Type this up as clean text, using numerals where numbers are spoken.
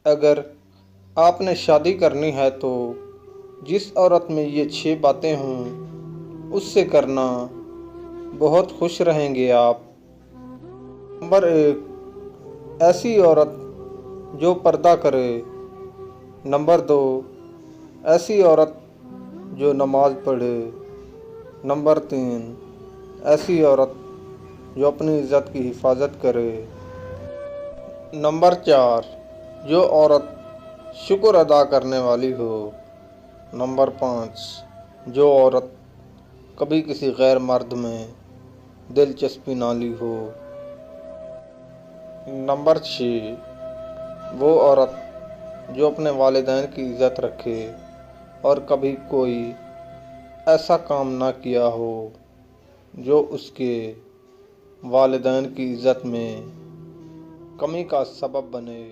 اگر آپ نے شادی کرنی ہے تو جس عورت میں یہ 6 باتیں ہوں اس سے کرنا، بہت خوش رہیں گے آپ۔ نمبر 1، ایسی عورت جو پردہ کرے۔ نمبر 2، ایسی عورت جو نماز پڑھے۔ نمبر 3، ایسی عورت جو اپنی عزت کی حفاظت کرے۔ نمبر 4، جو عورت شکر ادا کرنے والی ہو۔ نمبر 5، جو عورت کبھی کسی غیر مرد میں دلچسپی نہ لی ہو۔ نمبر 6، وہ عورت جو اپنے والدین کی عزت رکھے اور کبھی کوئی ایسا کام نہ کیا ہو جو اس کے والدین کی عزت میں کمی کا سبب بنے۔